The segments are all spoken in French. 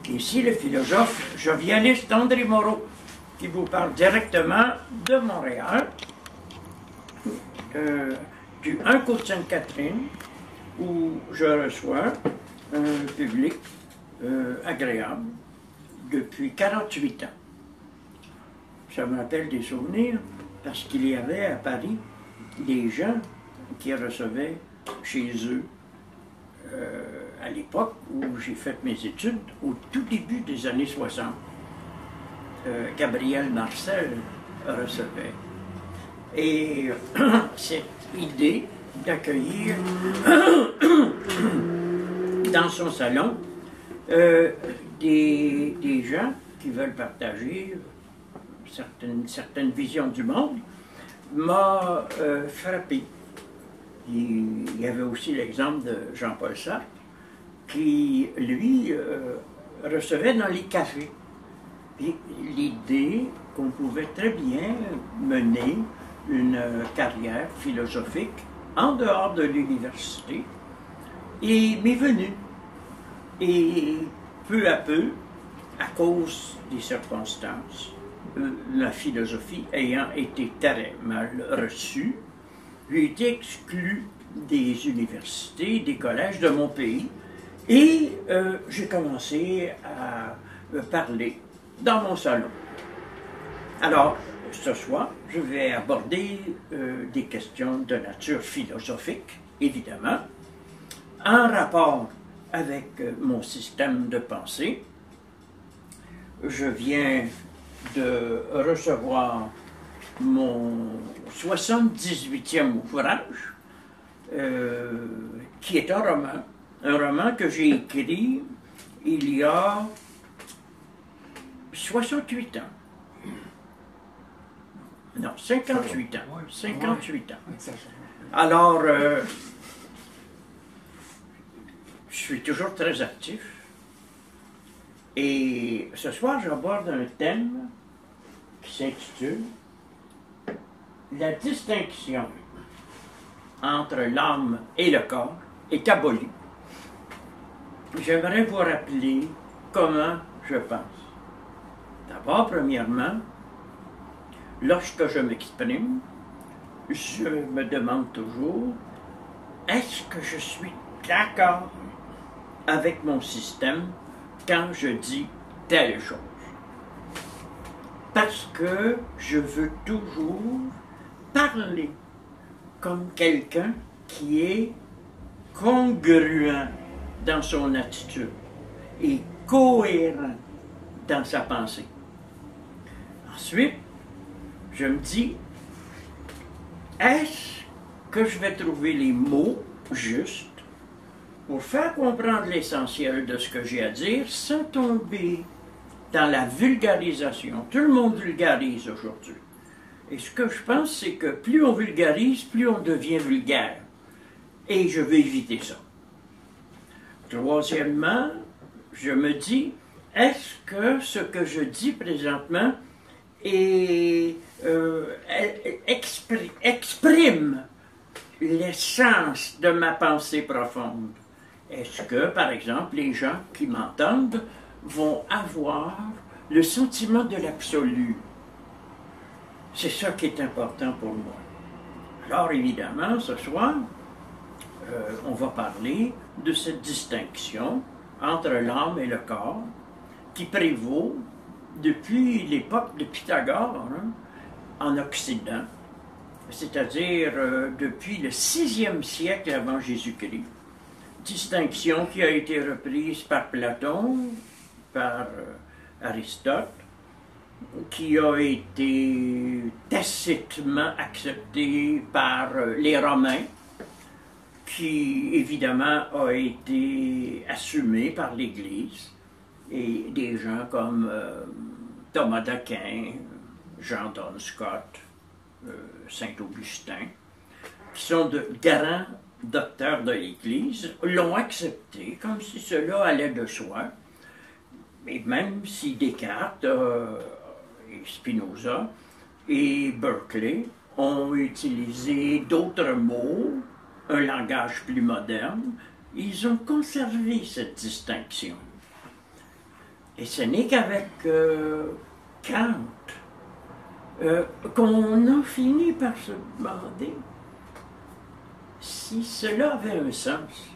Ici, le philosophe jovialiste André Moreau, qui vous parle directement de Montréal, du 1 Côte Sainte-Catherine, où je reçois un public agréable depuis 48 ans. Ça me rappelle des souvenirs, parce qu'il y avait à Paris des gens qui recevaient chez eux à l'époque où j'ai fait mes études, au tout début des années 60. Gabriel Marcel recevait. Et cette idée d'accueillir dans son salon des gens qui veulent partager certaines visions du monde m'a frappé. Il y avait aussi l'exemple de Jean-Paul Sartre qui, lui, recevait dans les cafés. Et l'idée qu'on pouvait très bien mener une carrière philosophique en dehors de l'université m'est venue. Et peu à peu, à cause des circonstances, la philosophie ayant été très mal reçue, j'ai été exclu des universités, des collèges de mon pays, et j'ai commencé à parler dans mon salon. Alors, ce soir, je vais aborder des questions de nature philosophique, évidemment, en rapport avec mon système de pensée. Je viens de recevoir mon 78e ouvrage, qui est un roman que j'ai écrit il y a 68 ans. Non, 58 ans. 58 ans. Alors, je suis toujours très actif. Et ce soir, j'aborde un thème qui s'intitule « La distinction entre l'âme et le corps est abolie ». J'aimerais vous rappeler comment je pense. D'abord, premièrement, lorsque je m'exprime, je me demande toujours, est-ce que je suis d'accord avec mon système quand je dis telle chose? Parce que je veux toujours parler comme quelqu'un qui est congruent dans son attitude et cohérent dans sa pensée. Ensuite, je me dis, est-ce que je vais trouver les mots justes pour faire comprendre l'essentiel de ce que j'ai à dire sans tomber dans la vulgarisation? Tout le monde vulgarise aujourd'hui. Et ce que je pense, c'est que plus on vulgarise, plus on devient vulgaire. Et je veux éviter ça. Troisièmement, je me dis, est-ce que ce que je dis présentement exprime l'essence de ma pensée profonde? Est-ce que, par exemple, les gens qui m'entendent vont avoir le sentiment de l'absolu? C'est ça qui est important pour moi. Alors, évidemment, ce soir, on va parler de cette distinction entre l'âme et le corps qui prévaut depuis l'époque de Pythagore en Occident, c'est-à-dire depuis le 6e siècle avant Jésus-Christ. Distinction qui a été reprise par Platon, par Aristote, qui a été tacitement acceptée par les Romains, qui évidemment a été assumée par l'Église, et des gens comme Thomas d'Aquin, Jean Donne Scott, Saint-Augustin, qui sont de grands docteurs de l'Église, l'ont accepté comme si cela allait de soi. Et même si Descartes et Spinoza et Berkeley ont utilisé d'autres mots, un langage plus moderne, ils ont conservé cette distinction. Et ce n'est qu'avec Kant qu'on a fini par se demander si cela avait un sens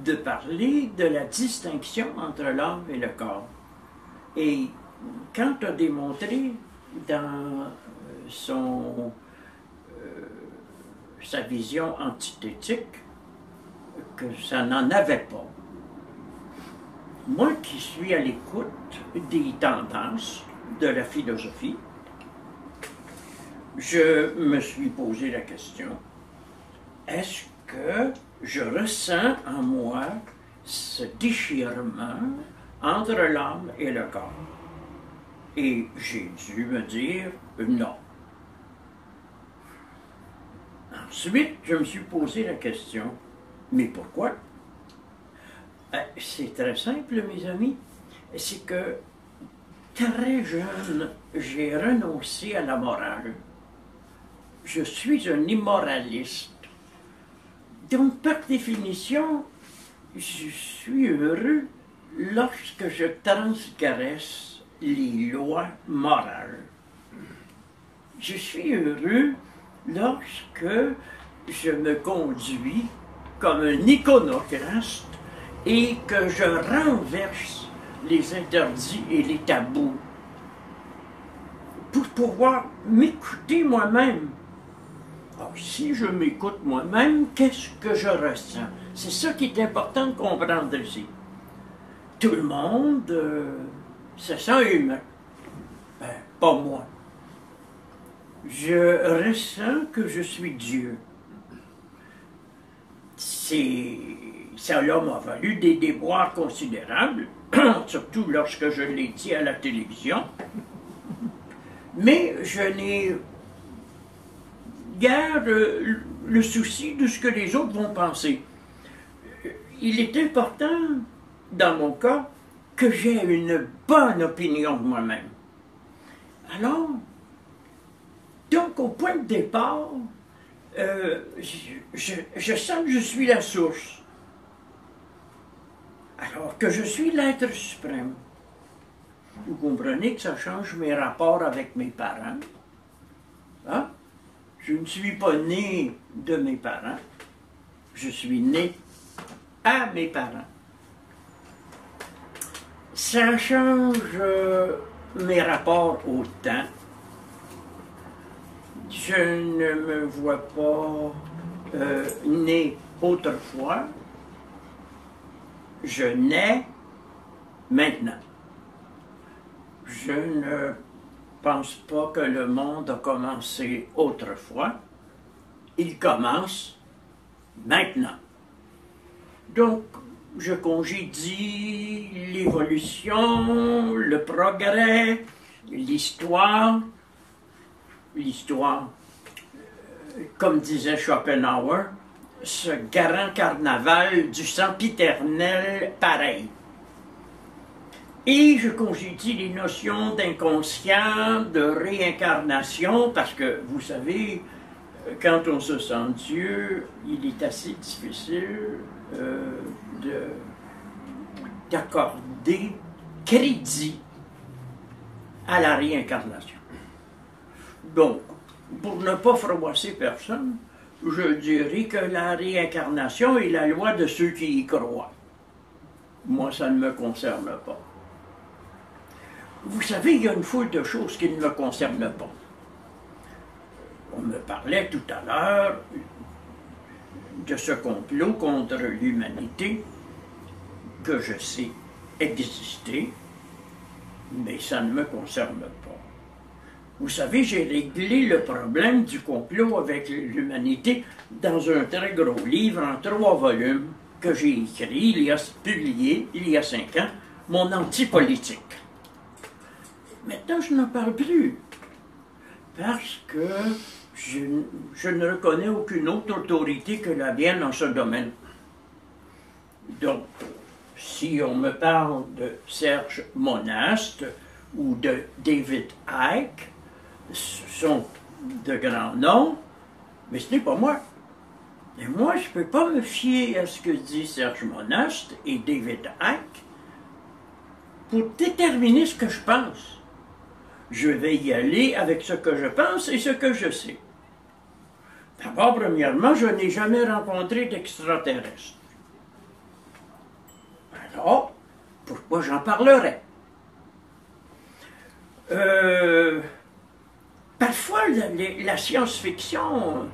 de parler de la distinction entre l'âme et le corps. Et Kant a démontré dans sa vision antithétique que ça n'en avait pas. Moi qui suis à l'écoute des tendances de la philosophie, je me suis posé la question, est-ce que je ressens en moi ce déchirement entre l'âme et le corps? Et j'ai dû me dire non. Ensuite, je me suis posé la question, mais pourquoi? C'est très simple, mes amis. C'est que très jeune, j'ai renoncé à la morale. Je suis un immoraliste. Donc, par définition, je suis heureux lorsque je transgresse les lois morales. Je suis heureux lorsque je me conduis comme un iconoclaste et que je renverse les interdits et les tabous pour pouvoir m'écouter moi-même. Alors, si je m'écoute moi-même, qu'est-ce que je ressens? C'est ça qui est important de comprendre ici. Tout le monde se sent humain. Ben, pas moi. Je ressens que je suis Dieu. Ça m'a valu des déboires considérables, surtout lorsque je l'ai dit à la télévision. Mais je n'ai guère le souci de ce que les autres vont penser. Il est important, dans mon cas, que j'ai une bonne opinion de moi-même. Alors, donc au point de départ, je sens que je suis la source. Alors que je suis l'être suprême. Vous comprenez que ça change mes rapports avec mes parents. Hein? Je ne suis pas né de mes parents. Je suis né à mes parents. Ça change mes rapports au temps. Je ne me vois pas né autrefois. Je nais maintenant. Je ne pense pas que le monde a commencé autrefois. Il commence maintenant. Donc, je congédie l'évolution, le progrès, l'histoire. L'histoire, comme disait Schopenhauer, ce grand carnaval du sempiternel pareil. Et je congédie les notions d'inconscient, de réincarnation, parce que, vous savez, quand on se sent Dieu, il est assez difficile d'accorder crédit à la réincarnation. Donc, pour ne pas froisser personne, je dirais que la réincarnation est la loi de ceux qui y croient. Moi, ça ne me concerne pas. Vous savez, il y a une foule de choses qui ne me concernent pas. On me parlait tout à l'heure de ce complot contre l'humanité que je sais exister, mais ça ne me concerne pas. Vous savez, j'ai réglé le problème du complot avec l'humanité dans un très gros livre en 3 volumes que j'ai écrit, publié il y a 5 ans, Mon anti-politique. Maintenant, je n'en parle plus, parce que je ne reconnais aucune autre autorité que la mienne dans ce domaine. Donc, si on me parle de Serge Monast ou de David Icke, ce sont de grands noms, mais ce n'est pas moi. Et moi, je ne peux pas me fier à ce que dit Serge Monast et David Icke. pour déterminer ce que je pense. Je vais y aller avec ce que je pense et ce que je sais. D'abord, premièrement, je n'ai jamais rencontré d'extraterrestre. Alors, pourquoi j'en parlerais? Parfois, la science-fiction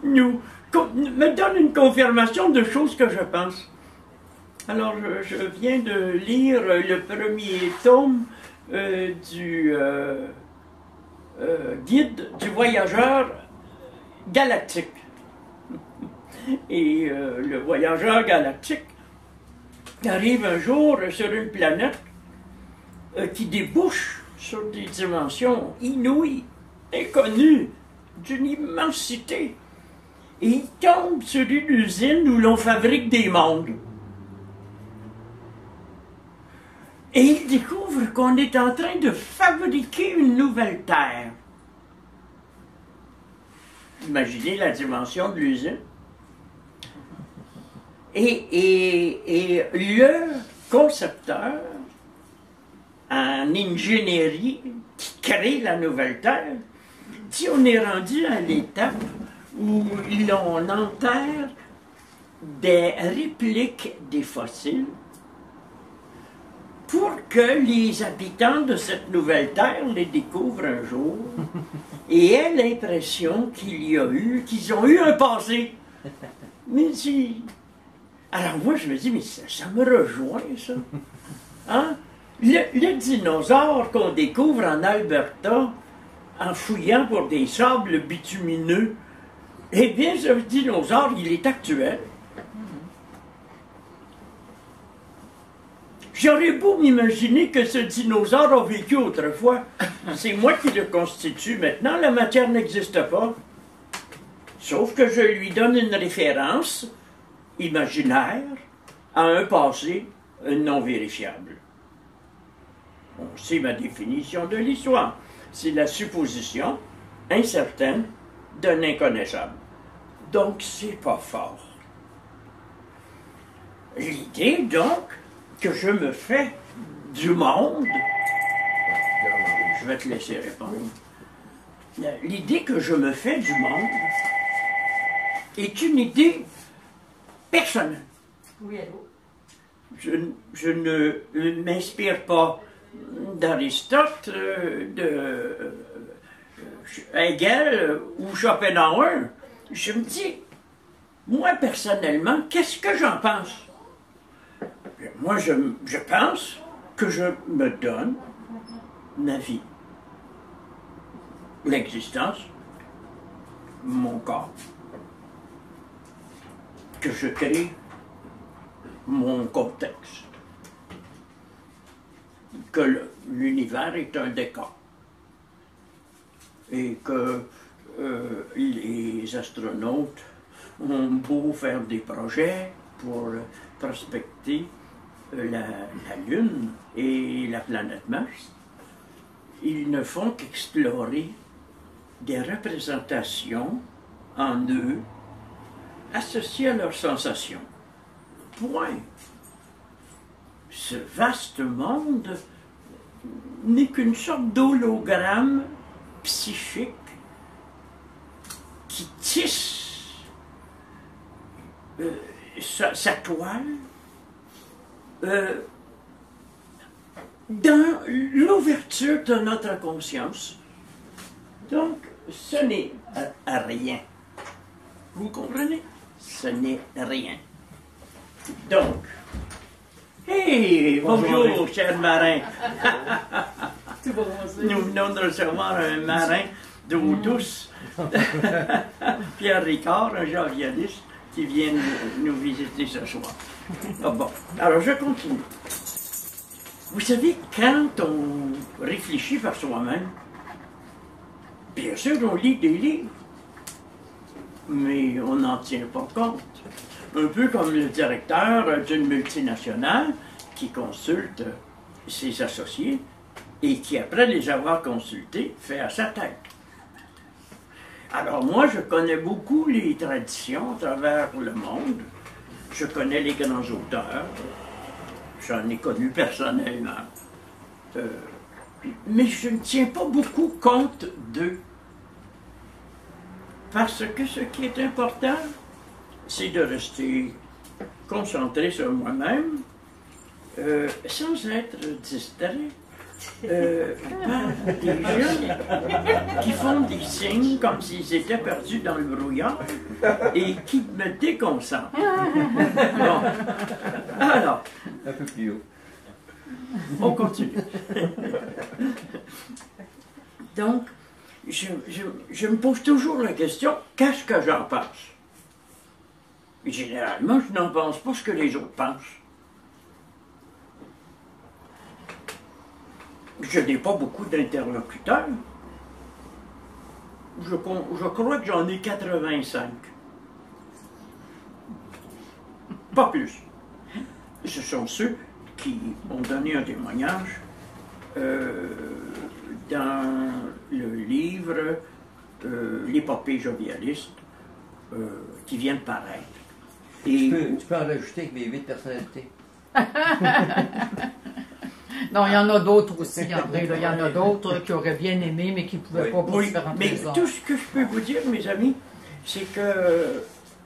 me donne une confirmation de choses que je pense. Alors, je viens de lire le premier tome du guide du voyageur galactique. Et le voyageur galactique arrive un jour sur une planète qui débouche sur des dimensions inouïes, inconnues, d'une immensité. Et il tombe sur une usine où l'on fabrique des mondes. Et il découvre qu'on est en train de fabriquer une nouvelle Terre. Imaginez la dimension de l'usine. Et le concepteur en ingénierie qui crée la nouvelle Terre dit on est rendu à l'étape où l'on enterre des répliques des fossiles pour que les habitants de cette nouvelle Terre les découvrent un jour et aient l'impression qu'ils ont eu un passé. Mais si... Alors moi, je me dis, mais ça me rejoint, ça. Hein? Le dinosaure qu'on découvre en Alberta, en fouillant pour des sables bitumineux, eh bien, ce dinosaure, il est actuel. J'aurais beau m'imaginer que ce dinosaure a vécu autrefois. C'est moi qui le constitue maintenant, la matière n'existe pas. Sauf que je lui donne une référence imaginaire à un passé non vérifiable. On sait ma définition de l'histoire. C'est la supposition incertaine d'un inconnaissable. Donc, c'est pas fort. L'idée, donc, que je me fais du monde, je vais te laisser répondre, l'idée que je me fais du monde est une idée personnelle. Oui, allô? Je ne m'inspire pas d'Aristote, de Hegel ou Schopenhauer. Je me dis, moi personnellement, qu'est-ce que j'en pense? Moi, je pense que je me donne ma vie, l'existence, mon corps, que je crée mon contexte, que l'univers est un décor et que les astronautes ont beau faire des projets pour prospecter la Lune et la planète Mars, ils ne font qu'explorer des représentations en eux associées à leurs sensations. Point. Ce vaste monde n'est qu'une sorte d'hologramme psychique qui tisse sa toile dans l'ouverture de notre conscience. Donc, ce n'est rien. Vous comprenez? Ce n'est rien. Donc, hey, bonjour, cher marin. Nous venons de recevoir un marin d'eau douce, Pierre Ricard, un jovialiste, qui vient nous visiter ce soir. Ah bon, alors je continue. Vous savez, quand on réfléchit par soi-même, bien sûr, on lit des livres, mais on n'en tient pas compte. Un peu comme le directeur d'une multinationale qui consulte ses associés et qui, après les avoir consultés, fait à sa tête. Alors moi, je connais beaucoup les traditions à travers le monde. Je connais les grands auteurs. j'en ai connu personnellement. Mais je ne tiens pas beaucoup compte d'eux. Parce que ce qui est important, c'est de rester concentré sur moi-même, sans être distrait par des gens qui font des signes comme s'ils étaient perdus dans le brouillard et qui me déconcentrent. Bon. Alors, un peu plus haut. On continue. Donc, je me pose toujours la question, qu'est-ce que j'en pense? Et généralement, je n'en pense pas ce que les autres pensent. Je n'ai pas beaucoup d'interlocuteurs. Je crois que j'en ai 85. Pas plus. Ce sont ceux qui m'ont donné un témoignage dans le livre L'épopée jovialiste qui vient de paraître. Et Tu peux en rajouter avec mes 8 personnalités. Non, il y en a d'autres aussi, André. Il y en a d'autres qui auraient bien aimé, mais qui ne pouvaient pas pour différentes mais raisons. tout ce que je peux vous dire, mes amis, c'est que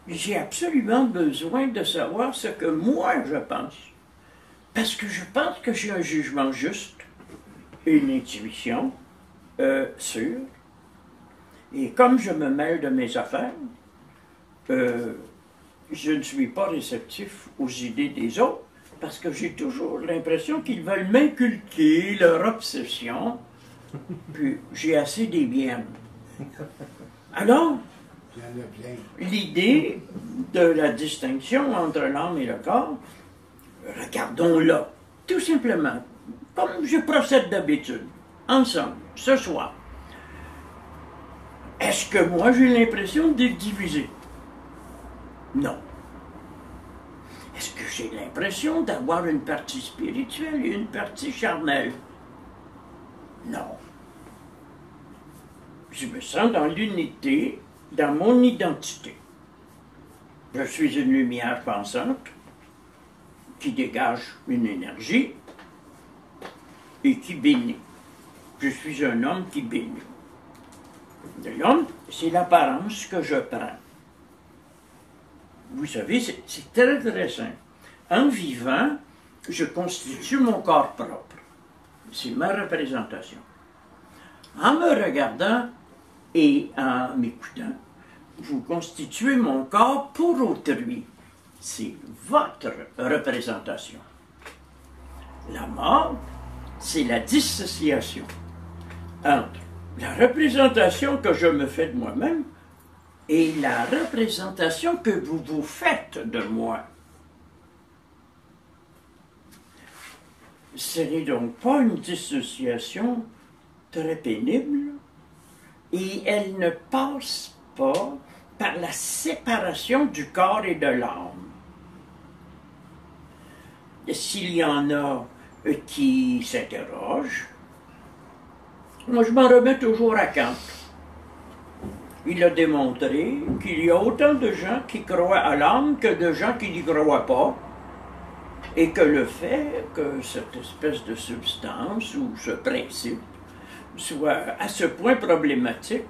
j'ai absolument besoin de savoir ce que moi je pense. Parce que je pense que j'ai un jugement juste, une intuition sûre. Et comme je me mêle de mes affaires, je ne suis pas réceptif aux idées des autres, parce que j'ai toujours l'impression qu'ils veulent m'inculquer leur obsession, puis j'ai assez des miennes. Alors, l'idée de la distinction entre l'âme et le corps, regardons-la, tout simplement, comme je procède d'habitude, ensemble, ce soir. Est-ce que moi j'ai l'impression d'être divisé? Non. Est-ce que j'ai l'impression d'avoir une partie spirituelle et une partie charnelle? Non. Je me sens dans l'unité, dans mon identité. Je suis une lumière pensante qui dégage une énergie et qui bénit. Je suis un homme qui bénit. L'homme, c'est l'apparence que je prends. Vous savez, c'est très très simple. En vivant, je constitue mon corps propre. C'est ma représentation. En me regardant et en m'écoutant, vous constituez mon corps pour autrui. C'est votre représentation. La mort, c'est la dissociation entre la représentation que je me fais de moi-même et la représentation que vous vous faites de moi. Ce n'est donc pas une dissociation très pénible et elle ne passe pas par la séparation du corps et de l'âme. S'il y en a qui s'interrogent, moi je m'en remets toujours à Kant. Il a démontré qu'il y a autant de gens qui croient à l'âme que de gens qui n'y croient pas, et que le fait que cette espèce de substance ou ce principe soit à ce point problématique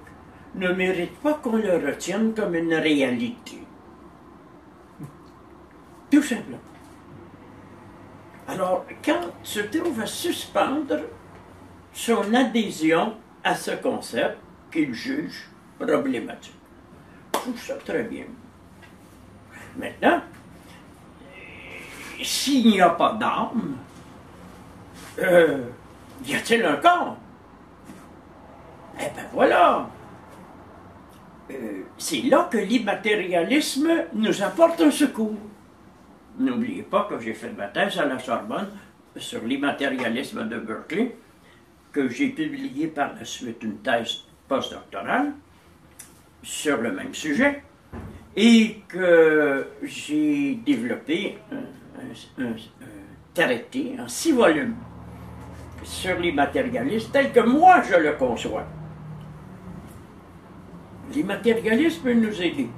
ne mérite pas qu'on le retienne comme une réalité. Tout simplement. Alors, Kant se trouve à suspendre son adhésion à ce concept qu'il juge problématique. Je trouve ça très bien. Maintenant, s'il n'y a pas d'âme, y a-t-il un corps? Eh bien voilà. C'est là que l'immatérialisme nous apporte un secours. N'oubliez pas que j'ai fait ma thèse à la Sorbonne sur l'immatérialisme de Berkeley, que j'ai publié par la suite une thèse postdoctorale sur le même sujet, et que j'ai développé un traité en 6 volumes sur l'immatérialisme tel que moi je le conçois. L'immatérialisme peut nous aider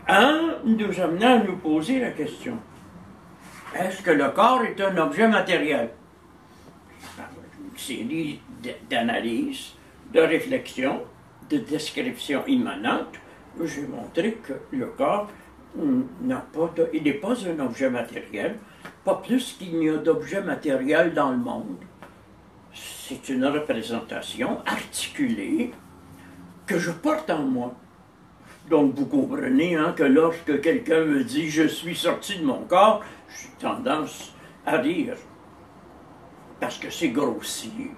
en nous amenant à nous poser la question: Est-ce que le corps est un objet matériel? Par une série d'analyses, de réflexions, de descriptions immanentes, j'ai montré que le corps il n'est pas un objet matériel, pas plus qu'il n'y a d'objet matériel dans le monde. C'est une représentation articulée que je porte en moi. Donc vous comprenez que lorsque quelqu'un me dit « je suis sorti de mon corps », j'ai tendance à rire, parce que c'est grossier.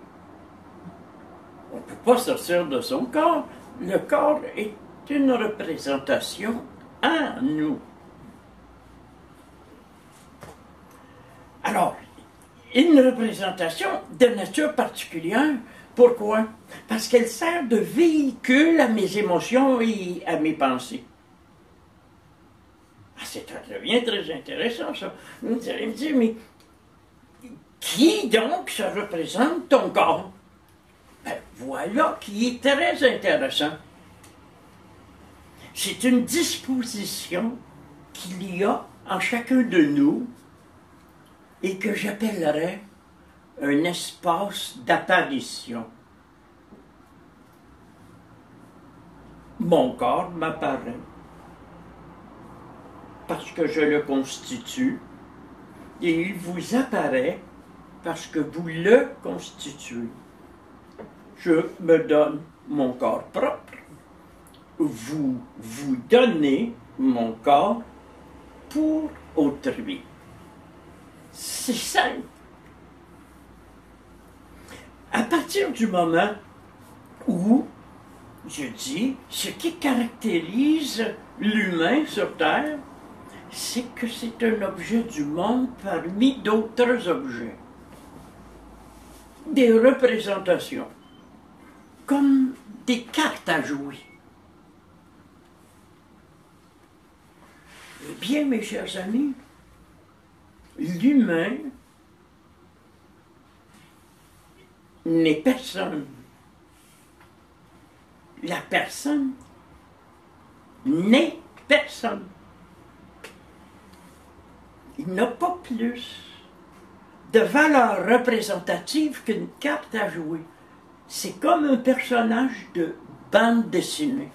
On ne peut pas sortir de son corps. Le corps est une représentation en nous. Alors, une représentation de nature particulière. Pourquoi? Parce qu'elle sert de véhicule à mes émotions et à mes pensées. Ah, ça devient très intéressant, ça. Vous allez me dire, mais qui donc se représente ton corps? Ben, voilà qui est très intéressant. C'est une disposition qu'il y a en chacun de nous et que j'appellerais un espace d'apparition. Mon corps m'apparaît parce que je le constitue et il vous apparaît parce que vous le constituez. Je me donne mon corps propre. Vous vous donnez mon corps pour autrui. C'est simple. À partir du moment où je dis ce qui caractérise l'humain sur Terre, c'est que c'est un objet du monde parmi d'autres objets. Des représentations, comme des cartes à jouer. Eh bien, mes chers amis, l'humain n'est personne. La personne n'est personne. Il n'a pas plus de valeur représentative qu'une carte à jouer. C'est comme un personnage de bande dessinée.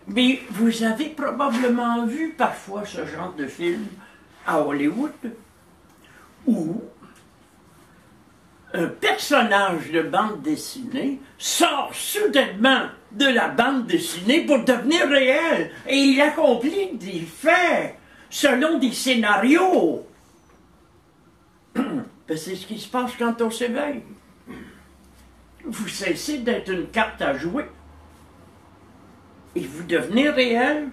Mais vous avez probablement vu parfois ce genre de film à Hollywood où un personnage de bande dessinée sort soudainement de la bande dessinée pour devenir réel et il accomplit des faits selon des scénarios. C'est ce qui se passe quand on s'éveille. Vous cessez d'être une carte à jouer et vous devenez réel.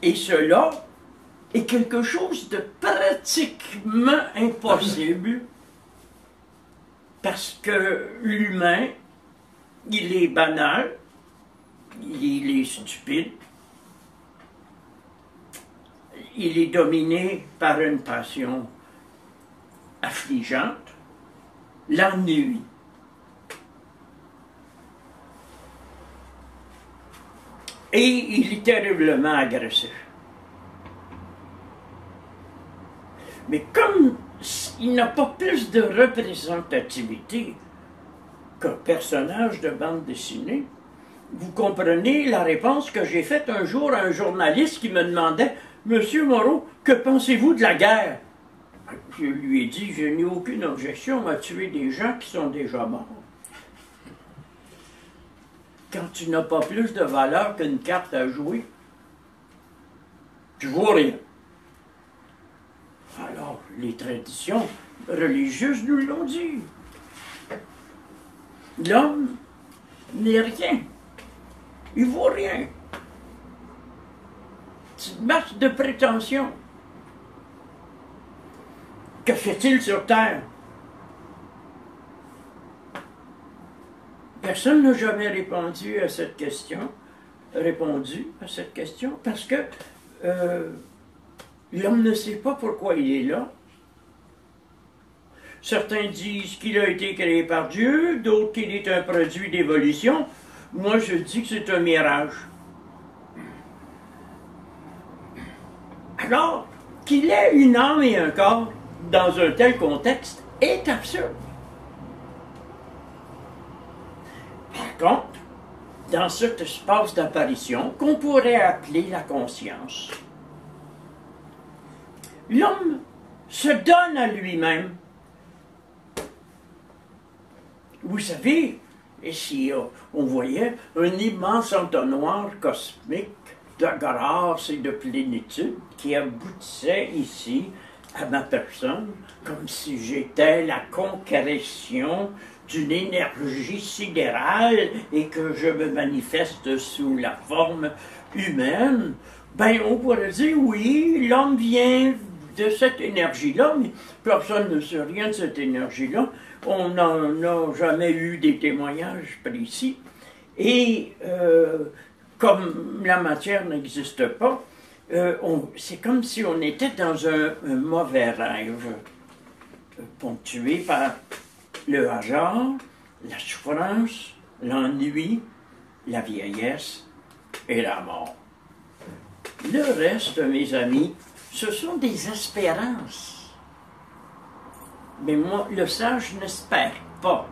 Et cela est quelque chose de pratiquement impossible parce que l'humain, il est banal, il est stupide, il est dominé par une passion affligeante, l'ennui. Et il est terriblement agressif. Mais comme il n'a pas plus de représentativité qu'un personnage de bande dessinée, vous comprenez la réponse que j'ai faite un jour à un journaliste qui me demandait « Monsieur Moreau, que pensez-vous de la guerre? » Je lui ai dit « Je n'ai aucune objection à tuer des gens qui sont déjà morts. » Quand tu n'as pas plus de valeur qu'une carte à jouer, tu vaux rien. Alors, les traditions religieuses nous l'ont dit. L'homme n'est rien. Il vaut rien. C'est une marque de prétention. Que fait-il sur Terre? Personne n'a jamais répondu à cette question, parce que l'homme ne sait pas pourquoi il est là. Certains disent qu'il a été créé par Dieu, d'autres qu'il est un produit d'évolution. Moi, je dis que c'est un mirage. Alors, qu'il ait une âme et un corps dans un tel contexte est absurde. Par contre, dans cet espace d'apparition qu'on pourrait appeler la conscience, l'homme se donne à lui-même. Vous savez, si on voyait un immense entonnoir cosmique de grâce et de plénitude qui aboutissait ici à ma personne, comme si j'étais la concrétion d'une énergie sidérale et que je me manifeste sous la forme humaine, ben on pourrait dire oui, l'homme vient de cette énergie-là, mais personne ne sait rien de cette énergie-là. On n'en a jamais eu des témoignages précis. Et comme la matière n'existe pas, c'est comme si on était dans un mauvais rêve, ponctué par le hasard, la souffrance, l'ennui, la vieillesse et la mort. Le reste, mes amis, ce sont des espérances. Mais moi, le sage n'espère pas.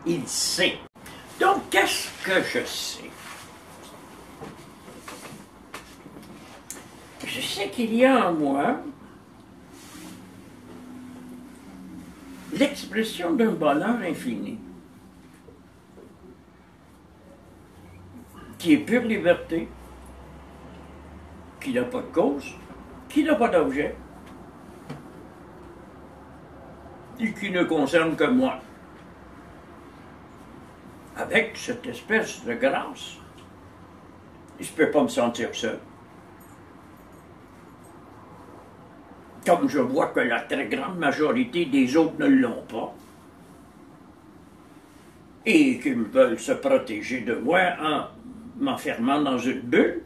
Il sait. Donc, qu'est-ce que je sais? Je sais qu'il y a en moi l'expression d'un bonheur infini, qui est pure liberté, qui n'a pas de cause, qui n'a pas d'objet, et qui ne concerne que moi. Avec cette espèce de grâce, je ne peux pas me sentir seul. Comme je vois que la très grande majorité des autres ne l'ont pas, et qu'ils veulent se protéger de moi en m'enfermant dans une bulle,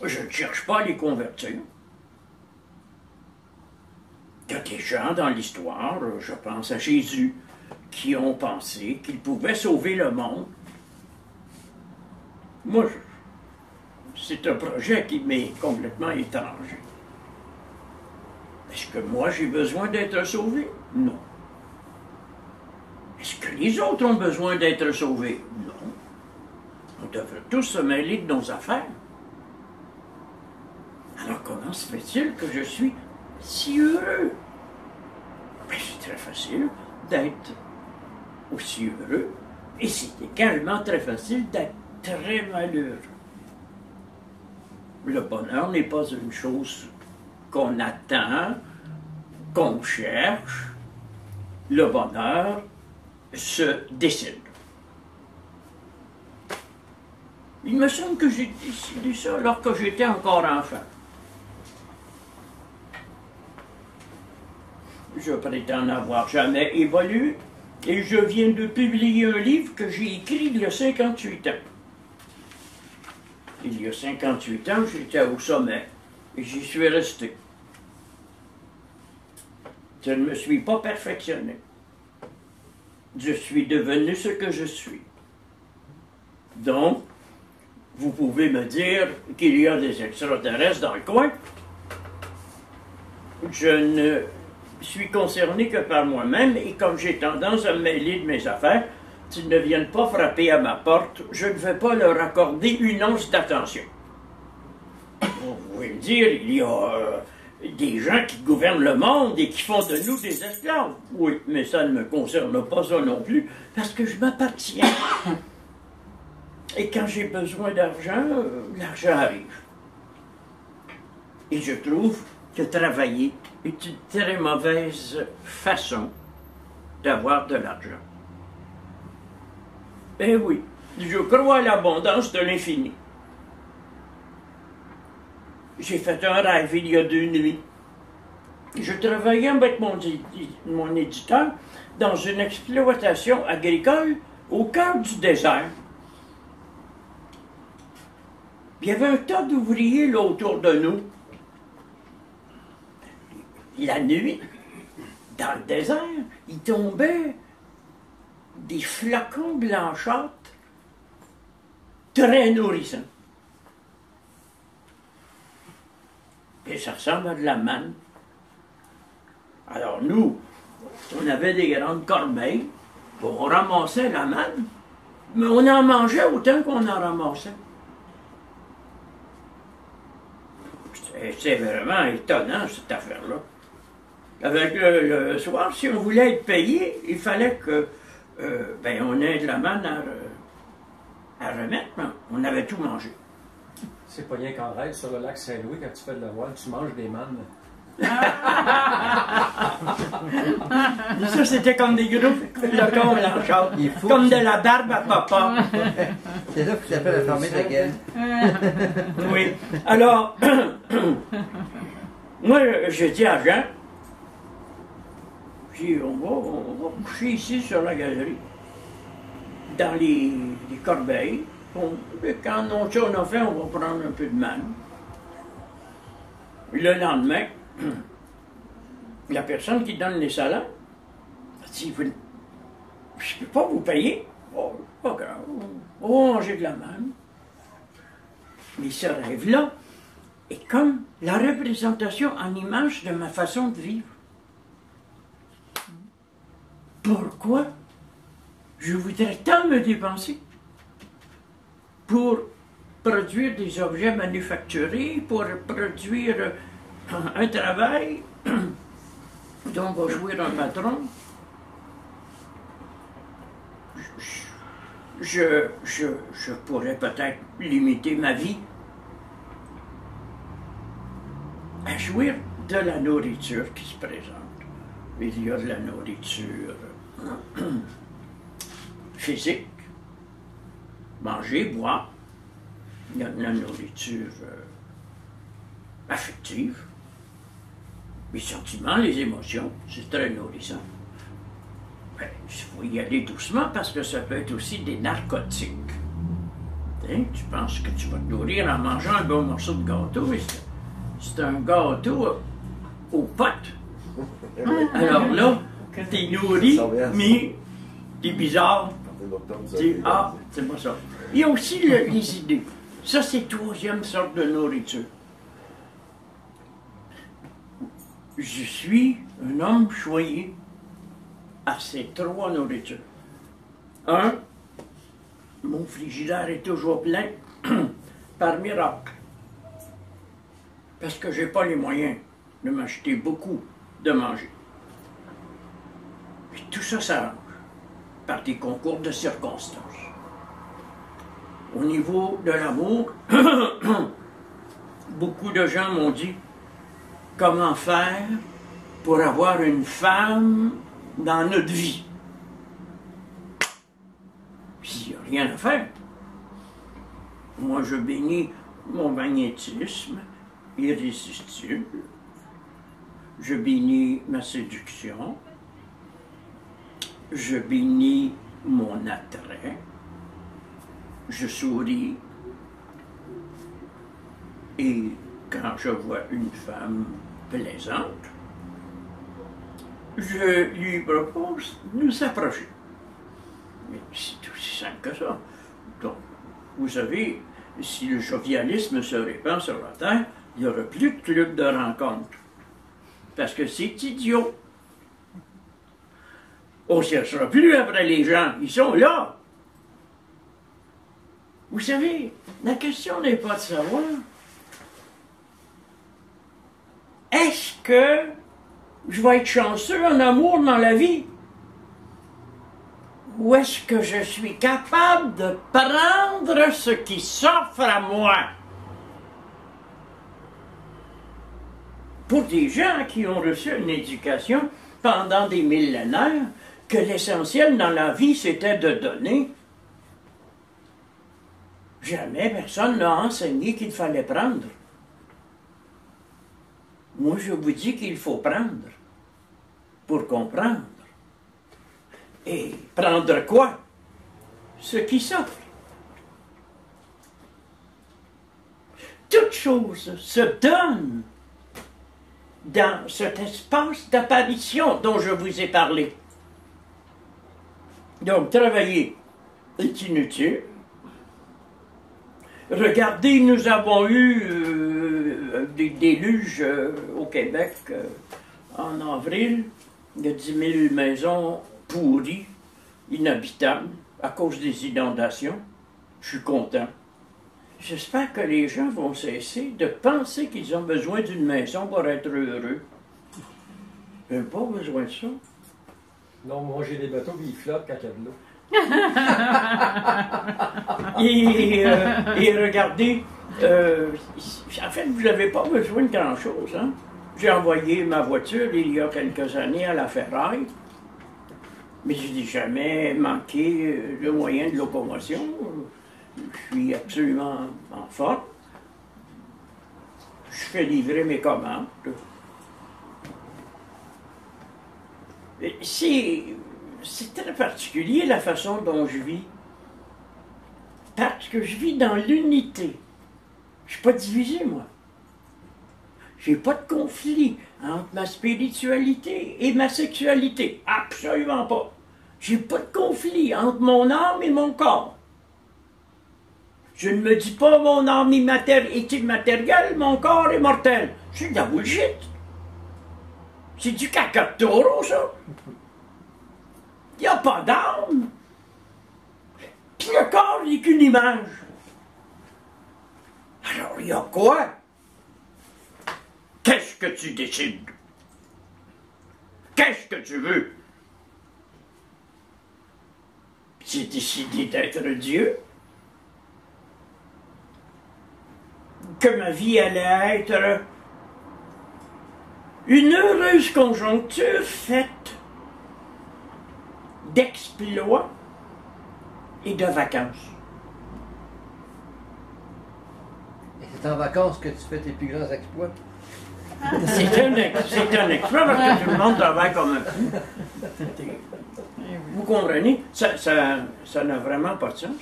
je ne cherche pas à les convertir. Il y a des gens dans l'histoire, je pense à Jésus, qui ont pensé qu'ils pouvaient sauver le monde. Moi, c'est un projet qui m'est complètement étranger. Est-ce que moi j'ai besoin d'être sauvé? Non. Est-ce que les autres ont besoin d'être sauvés? Non. On devrait tous se mêler de nos affaires. Alors comment se fait-il que je suis si heureux? Ben, c'est très facile d'être aussi heureux, et c'est également très facile d'être très malheureux. Le bonheur n'est pas une chose qu'on attend, qu'on cherche. Le bonheur se décide. Il me semble que j'ai décidé ça alors que j'étais encore enfant. Je prétends n'avoir jamais évolué, et je viens de publier un livre que j'ai écrit il y a 58 ans. Il y a 58 ans, j'étais au sommet, et j'y suis resté. Je ne me suis pas perfectionné. Je suis devenu ce que je suis. Donc, vous pouvez me dire qu'il y a des extraterrestres dans le coin. Je ne suis concerné que par moi-même, et comme j'ai tendance à me mêler de mes affaires, s'ils ne viennent pas frapper à ma porte, je ne vais pas leur accorder une once d'attention. Vous pouvez me dire, il y a des gens qui gouvernent le monde et qui font de nous des esclaves. Oui, mais ça ne me concerne pas ça non plus, parce que je m'appartiens. Et quand j'ai besoin d'argent, l'argent arrive. Et je trouve que travailler est une très mauvaise façon d'avoir de l'argent. Eh oui, je crois à l'abondance de l'infini. J'ai fait un rêve il y a 2 nuits. Je travaillais avec mon éditeur dans une exploitation agricole au cœur du désert. Il y avait un tas d'ouvriers là autour de nous. La nuit, dans le désert, il tombait des flocons blanchâtres très nourrissants. ça ressemble à de la manne. Alors nous, on avait des grandes corbeilles, on ramassait la manne, mais on en mangeait autant qu'on en ramassait. C'est vraiment étonnant, cette affaire-là. Avec le soir, si on voulait être payé, il fallait que on ait de la manne à remettre. On avait tout mangé. C'est pas rien qu'en rêve sur le lac Saint-Louis, quand tu fais de la voile, tu manges des mannes. Ça, c'était comme des gros flocons blanchâtres. Comme de la barbe à papa. C'est là que tu appelles la fermer de la gueule. Oui. Alors, moi, je dis à Jean, puis on va coucher ici sur la galerie, dans les corbeilles. Quand on a fait, on va prendre un peu de manne. Le lendemain, la personne qui donne les salaires, elle dit, je ne peux pas vous payer. Oh, pas grave, on va manger de la manne. Mais ce rêve-là est comme la représentation en image de ma façon de vivre. Pourquoi je voudrais tant me dépenser pour produire des objets manufacturés, pour produire un travail dont va jouir un patron? Je pourrais peut-être limiter ma vie à jouir de la nourriture qui se présente. Il y a de la nourriture physique, manger, boire. Il y a de la nourriture affective, les sentiments, les émotions, c'est très nourrissant. Ben, il faut y aller doucement parce que ça peut être aussi des narcotiques. Hein? Tu penses que tu vas te nourrir en mangeant un bon morceau de gâteau, et c'est un gâteau aux potes. Alors là, t'es nourri, mais t'es bizarre. Ah, c'est pas ça. Il y a aussi les idées. Ça, c'est troisième sorte de nourriture. Je suis un homme choyé à ces trois nourritures. Un, mon frigidaire est toujours plein par miracle. Parce que je n'ai pas les moyens de m'acheter beaucoup de manger. Et tout ça s'arrange par des concours de circonstances. Au niveau de l'amour, beaucoup de gens m'ont dit comment faire pour avoir une femme dans notre vie. Puis il n'y a rien à faire. Moi, je bénis mon magnétisme irrésistible. Je bénis ma séduction. Je bénis mon attrait. Je souris. Et quand je vois une femme plaisante, je lui propose de nous approcher. Mais c'est aussi simple que ça. Donc, vous savez, si le jovialisme se répand sur la Terre, il n'y aura plus de club de rencontres. Parce que c'est idiot. On ne cherchera plus après les gens. Ils sont là. Vous savez, la question n'est pas de savoir est-ce que je vais être chanceux en amour dans la vie? Ou est-ce que je suis capable de prendre ce qui s'offre à moi? Pour des gens qui ont reçu une éducation pendant des millénaires, que l'essentiel dans la vie, c'était de donner, jamais personne n'a enseigné qu'il fallait prendre. Moi, je vous dis qu'il faut prendre pour comprendre. Et prendre quoi? Ce qui s'offre. Toute chose se donne dans cet espace d'apparition dont je vous ai parlé. Donc, travailler est inutile. Regardez, nous avons eu des déluges au Québec en avril. Il y a 10 000 maisons pourries, inhabitables, à cause des inondations. Je suis content. J'espère que les gens vont cesser de penser qu'ils ont besoin d'une maison pour être heureux. Ils n'ont pas besoin de ça. Non, moi j'ai des bateaux qui flottent quand il y a de l'eau. Et regardez, en fait, vous n'avez pas besoin de grand-chose. Hein? J'ai envoyé ma voiture il y a quelques années à la ferraille, mais je n'ai jamais manqué de moyens de locomotion. Je suis absolument en forme. Je fais livrer mes commandes. C'est très particulier la façon dont je vis. Parce que je vis dans l'unité. Je ne suis pas divisé, moi. Je n'ai pas de conflit entre ma spiritualité et ma sexualité. Absolument pas. Je n'ai pas de conflit entre mon âme et mon corps. Je ne me dis pas mon âme est immatérielle, mon corps est mortel. C'est de la bullshit. C'est du caca de taureau, ça. Il n'y a pas d'âme. Puis le corps n'est qu'une image. Alors, il y a quoi? Qu'est-ce que tu décides? Qu'est-ce que tu veux? J'ai décidé d'être Dieu. Que ma vie allait être une heureuse conjoncture faite d'exploits et de vacances. Et c'est en vacances que tu fais tes plus grands exploits? C'est un exploit parce que tout le monde travaille comme un fou. Vous comprenez? Ça n'a vraiment pas de sens.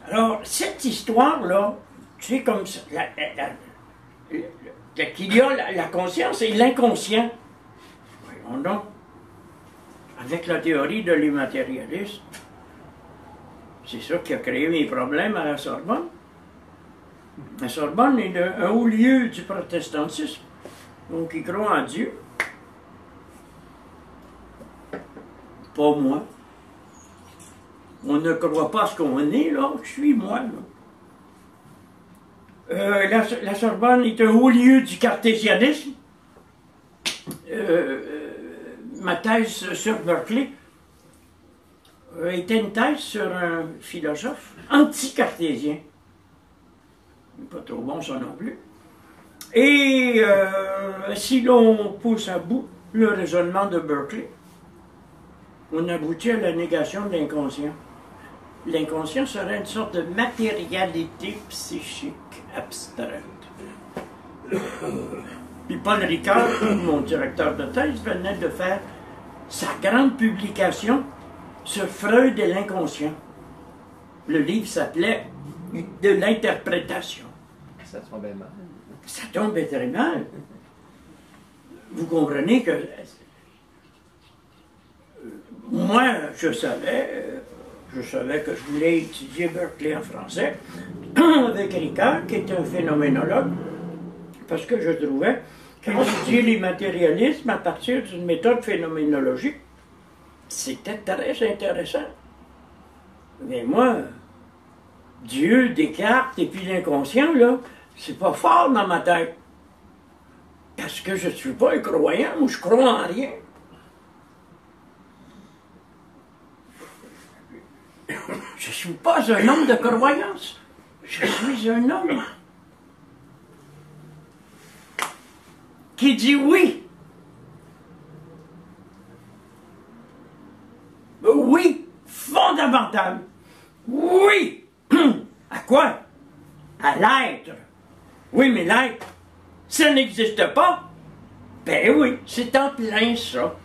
Alors, cette histoire-là, c'est comme ça. Qu'il y a la conscience et l'inconscient. Voyons donc. Avec la théorie de l'immatérialisme, c'est ça qui a créé mes problèmes à la Sorbonne. La Sorbonne est un haut lieu du protestantisme. Donc, ils croient en Dieu. Pas moi. On ne croit pas à ce qu'on est, là. Je suis moi, là. La Sorbonne est un haut lieu du cartésianisme. Ma thèse sur Berkeley était une thèse sur un philosophe anti-cartésien. Pas trop bon ça non plus. Et si l'on pousse à bout le raisonnement de Berkeley, on aboutit à la négation de l'inconscient. L'inconscient serait une sorte de matérialité psychique abstraite. Puis Paul Ricard, mon directeur de thèse, venait de faire sa grande publication sur Freud et l'inconscient. Le livre s'appelait « De l'interprétation ». Ça tombait mal. Ça tombait très mal. Vous comprenez que moi, je savais que je voulais étudier Berkeley en français avec Ricard, qui était un phénoménologue, parce que je trouvais qu'étudier l'immatérialisme à partir d'une méthode phénoménologique, c'était très intéressant. Mais moi, Dieu, Descartes et puis l'inconscient, là, c'est pas fort dans ma tête. Parce que je ne suis pas un croyant, moi je crois en rien. Je ne suis pas un homme de croyance. Je suis un homme qui dit oui. Oui, fondamental. Oui. À quoi? À l'être. Oui, mais l'être, ça n'existe pas. Ben oui, c'est en plein ça.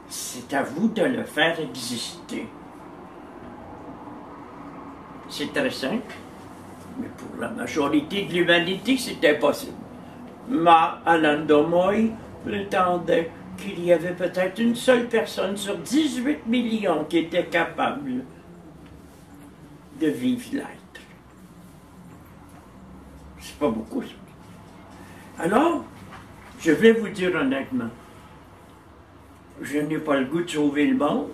C'est à vous de le faire exister. C'est très simple, mais pour la majorité de l'humanité, c'est impossible. Ma Ananda Moy prétendait qu'il y avait peut-être une seule personne sur 18 millions qui était capable de vivre l'être. C'est pas beaucoup, ça. Alors, je vais vous dire honnêtement, je n'ai pas le goût de sauver le monde.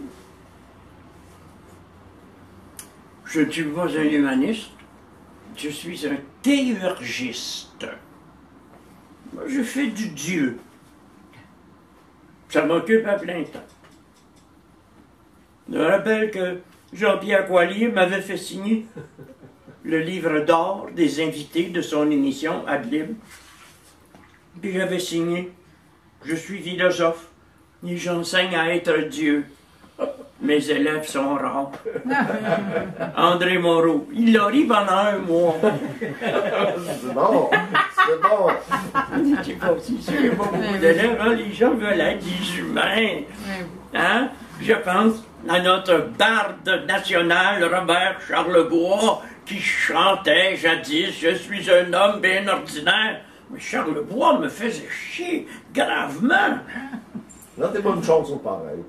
Je ne suis pas un humaniste. Je suis un théurgiste. Moi, je fais du Dieu. Ça m'occupe à plein temps. Je rappelle que Jean-Pierre Coallier m'avait fait signer le livre d'or des invités de son émission Ad Lib. Puis j'avais signé « Je suis philosophe et j'enseigne à être Dieu. Mes élèves sont rares. » André Moreau, il l'a ri pendant un mois. C'est bon, c'est bon. Je sais pas si c'est pas beaucoup d'élèves, hein? Les gens veulent être des humains. Hein? Je pense à notre barde national, Robert Charlebois, qui chantait jadis « Je suis un homme bien ordinaire ». Mais Charlebois me faisait chier gravement. Là, t'es pas une chanson pareille.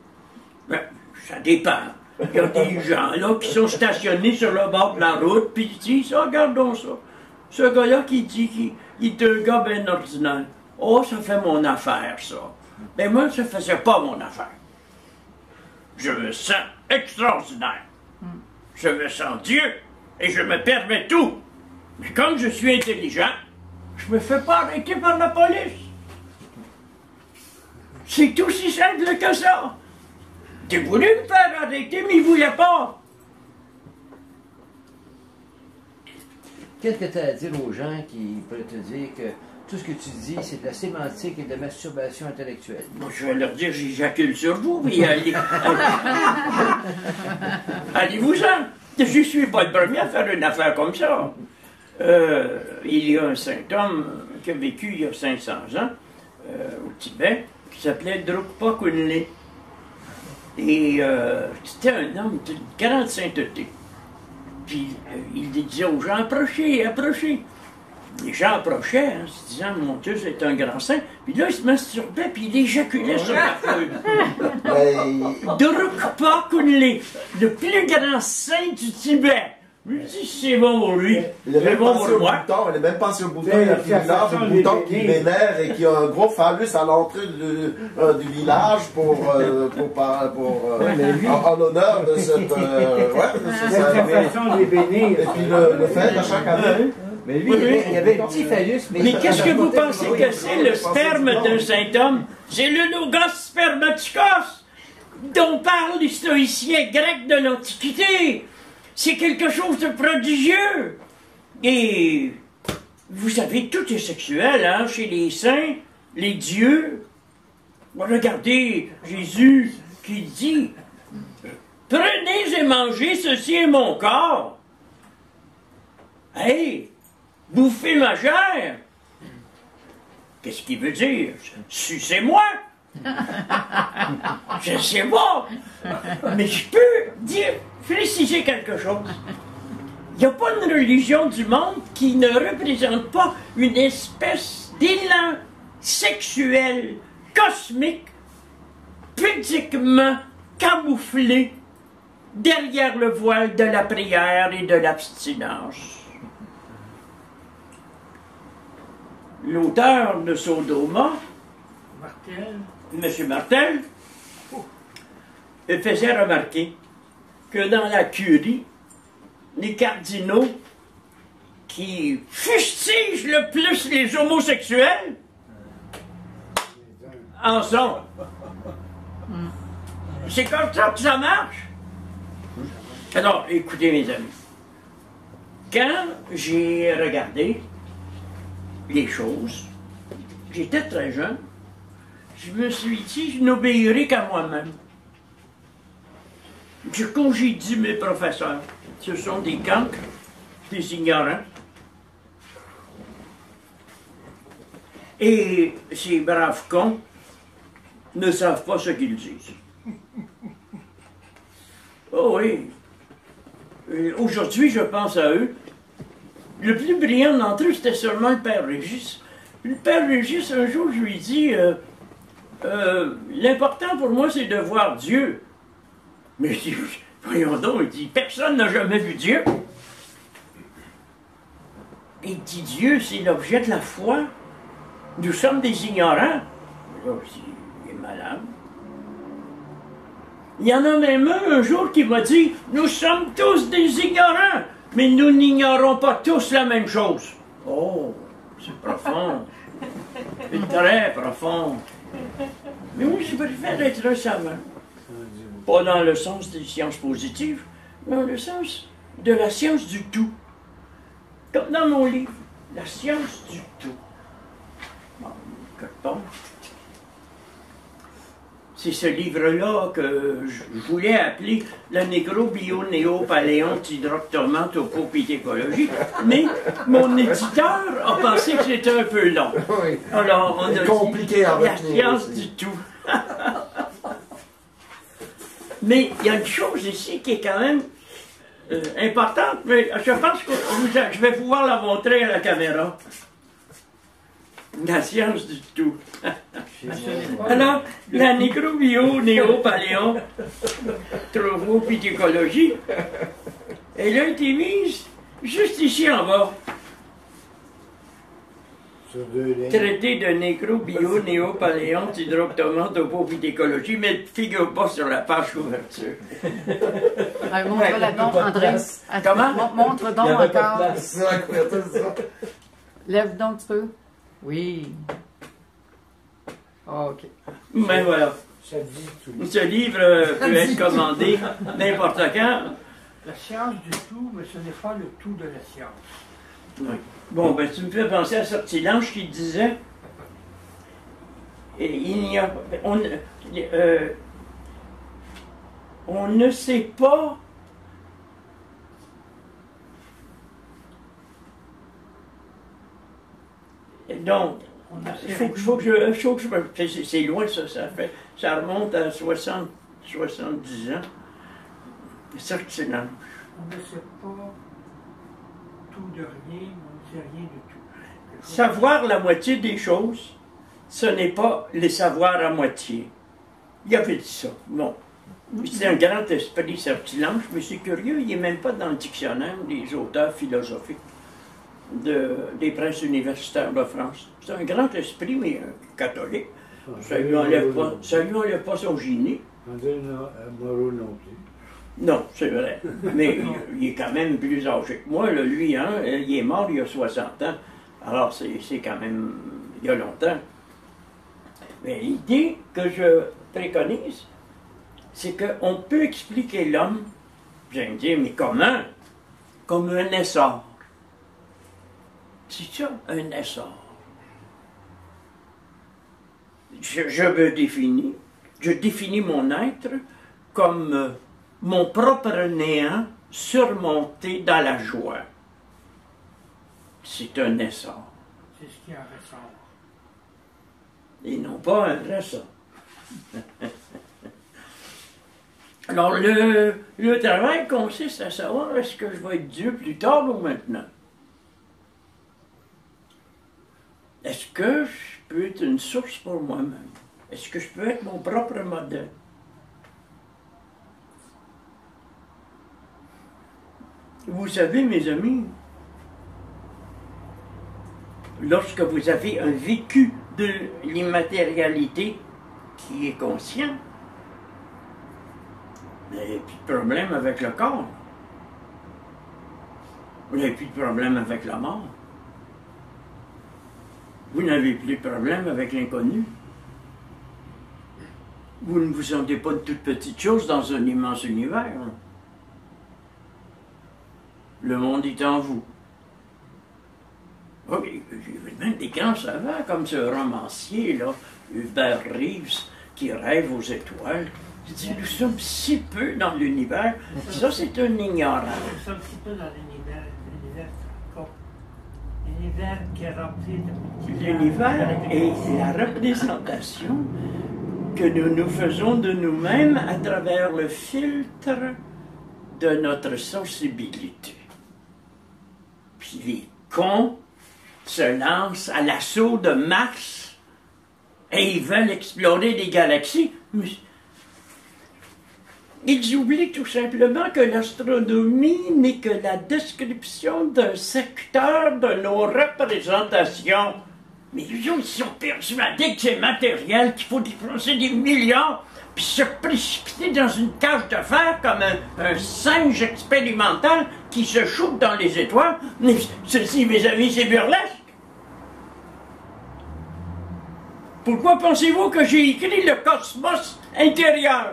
Ben, ça dépend. Il y a des gens là qui sont stationnés sur le bord de la route, puis ils disent, ah, regardons ça. Ce gars-là qui dit qu'il est un gars bien ordinaire. Oh, ça fait mon affaire, ça. Mais moi, ça faisait pas mon affaire. Je me sens extraordinaire. Je me sens Dieu, et je me permets tout. Mais comme je suis intelligent, je me fais pas arrêter par la police. C'est aussi simple que ça. J'ai voulu me faire arrêter, mais il ne voulait pas. Qu'est-ce que tu as à dire aux gens qui peuvent te dire que tout ce que tu dis, c'est de la sémantique et de la masturbation intellectuelle? Moi, je vais leur dire, j'éjacule sur vous, puis allez-vous-en. Je ne suis pas le premier à faire une affaire comme ça. Il y a un saint homme qui a vécu il y a 500 ans au Tibet, qui s'appelait Drukpa Kunle. Et c'était un homme d'une grande sainteté. Puis il disait aux gens, approchez, approchez. Les gens approchaient, en se disant, mon Dieu, c'est un grand saint. Puis là, il se masturbait, puis il éjaculait sur la feuille. Drukpa Kunle, le plus grand saint du Tibet. Je dis, c'est bon pour lui. Il est C'est même bon passé pour au moi. bouton, il est même passé au bouton, il a pris un bouton qui vénère et qui a un gros phallus à l'entrée du village en l'honneur de cette... façon de les bénir. Et puis le fait à chaque année. Mais lui, il y avait un petit phallus. Mais qu'est-ce que vous pensez que c'est le sperme d'un saint homme? C'est le logos spermatikos dont parlent les stoïciens grecs de l'Antiquité. C'est quelque chose de prodigieux. Et vous savez, tout est sexuel, hein, chez les saints, les dieux. Regardez Jésus qui dit, prenez et mangez, ceci est mon corps. Hey, bouffez ma chair. Qu'est-ce qu'il veut dire? Sucez-moi. Je sais pas. Mais je peux dire, préciser quelque chose. Il n'y a pas une religion du monde qui ne représente pas une espèce d'élan sexuel, cosmique, pudiquement camouflé derrière le voile de la prière et de l'abstinence. L'auteur de Sodoma, M. Martel, faisait remarquer que dans la curie, les cardinaux qui fustigent le plus les homosexuels en sont. C'est comme ça que ça marche. Alors, écoutez mes amis, quand j'ai regardé les choses, j'étais très jeune, je me suis dit, je n'obéirai qu'à moi-même. Je congédie mes professeurs. Ce sont des cancres, des ignorants. Et ces braves cons ne savent pas ce qu'ils disent. Oh oui. Aujourd'hui, je pense à eux. Le plus brillant d'entre eux, c'était seulement le père Régis. Le père Régis, un jour, je lui ai dit, l'important pour moi, c'est de voir Dieu. Mais je dis, voyons donc, il dit, personne n'a jamais vu Dieu. Et il dit Dieu, c'est l'objet de la foi. Nous sommes des ignorants. Là, il est malade. Il y en a même un jour qui m'a dit, nous sommes tous des ignorants, mais nous n'ignorons pas tous la même chose. Oh, c'est profond. C'est très profond. Mais moi, je préfère être un savant. Pas dans le sens des sciences positives, mais dans le sens de la science du tout. Comme dans mon livre, la science du tout. Bon, quelque part. C'est ce livre-là que je voulais appeler la négro-bio-néo-paléon-hydroctomate-topo-écologie, mais mon éditeur a pensé que c'était un peu long. Oui. Alors, on a compliqué à la retenir science aussi. du tout. Mais il y a une chose ici qui est quand même importante, mais je pense que je vais pouvoir la montrer à la caméra. La science du tout. Alors, la négro-bio, néo-paléon, tropophytologie, elle a été mise juste ici en bas. Sur 2 lignes. Traité de négro-bio, néo-paléon, hydroctomate, topophytologie, mais figure pas sur la page couverture. Montre-la donc, André. Comment? Montre Il donc n'y avait pas de encore. place. C'est la couverture, c'est ça. Lève donc un petit peu. Oui. OK. Mais voilà. Ça dit tout. Ce livre peut être commandé n'importe quand. La science du tout, mais ce n'est pas le tout de la science. Oui. Bon, ben, tu me fais penser à Sortilange qui disait il n'y a. On ne sait pas. Donc, il faut que je c'est loin ça ça remonte à 70 ans. Sortilange. On ne sait pas tout de rien, mais on ne sait rien du tout. Savoir la moitié des choses, ce n'est pas les savoir à moitié. Il avait dit ça. Bon. C'est un grand esprit, Sortilange, mais c'est curieux, il n'est même pas dans le dictionnaire des auteurs philosophiques des princes universitaires de France. C'est un grand esprit, mais catholique. Ça ne lui enlève pas son génie. André Moreau non plus. Non, c'est vrai. Mais il est quand même plus âgé que moi. Là, lui, hein, il est mort il y a 60 ans. Alors, c'est quand même il y a longtemps. Mais l'idée que je préconise, c'est qu'on peut expliquer l'homme, vous allez me dire, mais comment? Comme un essor. C'est ça, un essor. Je me définis, je définis mon être comme mon propre néant surmonté dans la joie. C'est un essor. C'est ce qui en ressort. Et non pas un ressort. Alors, le travail consiste à savoir est-ce que je vais être Dieu plus tard ou maintenant? Est-ce que je peux être une source pour moi-même? Est-ce que je peux être mon propre modèle? Vous savez, mes amis, lorsque vous avez un vécu de l'immatérialité qui est conscient, vous n'avez plus de problème avec le corps. Vous n'avez plus de problème avec la mort. Vous n'avez plus de problème avec l'inconnu. Vous ne vous sentez pas de toute petite chose dans un immense univers. Le monde est en vous. Ok, j'ai même des grands savants comme ce romancier, là, Hubert Reeves, qui rêve aux étoiles. Il dit, nous sommes si peu dans l'univers. Ça, c'est un ignorant. Nous sommes si peu dans l'univers qui est rempli de... L'univers est la représentation que nous nous faisons de nous-mêmes à travers le filtre de notre sensibilité. Puis les cons se lancent à l'assaut de Mars et ils veulent explorer des galaxies. Ils oublient tout simplement que l'astronomie n'est que la description d'un secteur de nos représentations. Mais ils sont persuadés que c'est matériel, qu'il faut dépenser des millions, puis se précipiter dans une cage de fer comme un singe expérimental qui se shoot dans les étoiles. Mais ceci, mes amis, c'est burlesque. Pourquoi pensez-vous que j'ai écrit le cosmos intérieur?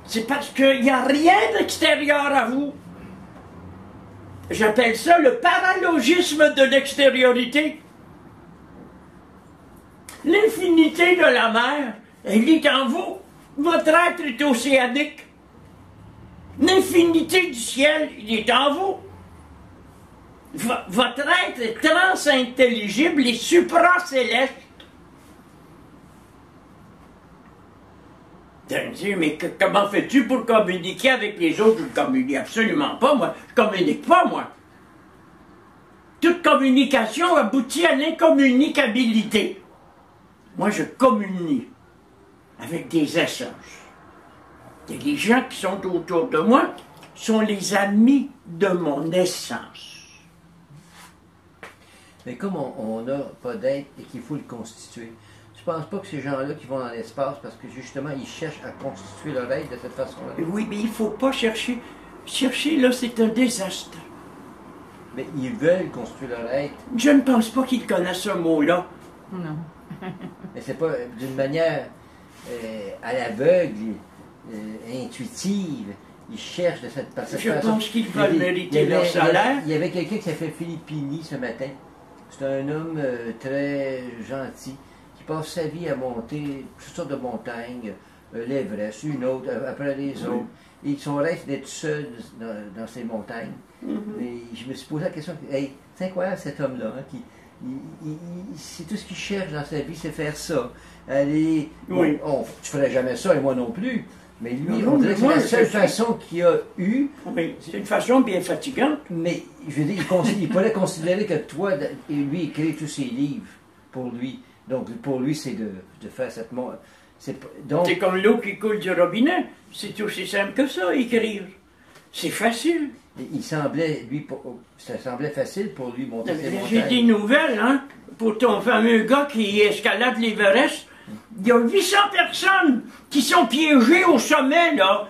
C'est parce qu'il n'y a rien d'extérieur à vous. J'appelle ça le paralogisme de l'extériorité. L'infinité de la mer, elle est en vous. Votre être est océanique. L'infinité du ciel, il est en vous. Votre être est transintelligible et supracéleste. Vous allez me dire, mais comment fais-tu pour communiquer avec les autres? Je ne communique absolument pas, moi. Je ne communique pas, moi. Toute communication aboutit à l'incommunicabilité. Moi, je communique avec des essences. Et les gens qui sont autour de moi sont les amis de mon essence. Mais comme on n'a pas d'être et qu'il faut le constituer, je ne pense pas que ces gens-là qui vont dans l'espace, parce que justement, ils cherchent à constituer leur être de cette façon-là. Oui, mais il ne faut pas chercher. Chercher, là, c'est un désastre. Mais ils veulent constituer leur être. Je ne pense pas qu'ils connaissent ce mot-là. Non. Mais c'est pas d'une manière à l'aveugle, intuitive. Ils cherchent de cette façon. Je pense qu'ils veulent mériter leur salaire. Il y avait quelqu'un qui s'appelait Filippini ce matin. C'est un homme très gentil qui passe sa vie à monter toutes sortes de montagnes, l'Everest, une autre, après les autres. Et son rêve d'être seul dans ces montagnes. Mais je me suis posé la question, hey, c'est incroyable cet homme-là, hein, qui c'est tout ce qu'il cherche dans sa vie, c'est faire ça. Aller, oui. Tu ferais jamais ça, et moi non plus. Mais lui, non, on dirait que c'est la seule façon qu'il a eue. Oui, c'est une façon bien fatigante. Mais je veux dire, il pourrait considérer que toi, et lui, écrit tous ses livres pour lui. Donc pour lui, c'est de faire cette mort. C'est comme l'eau qui coule du robinet. C'est aussi simple que ça, écrire. C'est facile. Il semblait, ça semblait facile pour lui monter ses montagnes. J'ai des nouvelles, hein, pour ton fameux gars qui escalade l'Everest. Il y a 800 personnes qui sont piégées au sommet, là.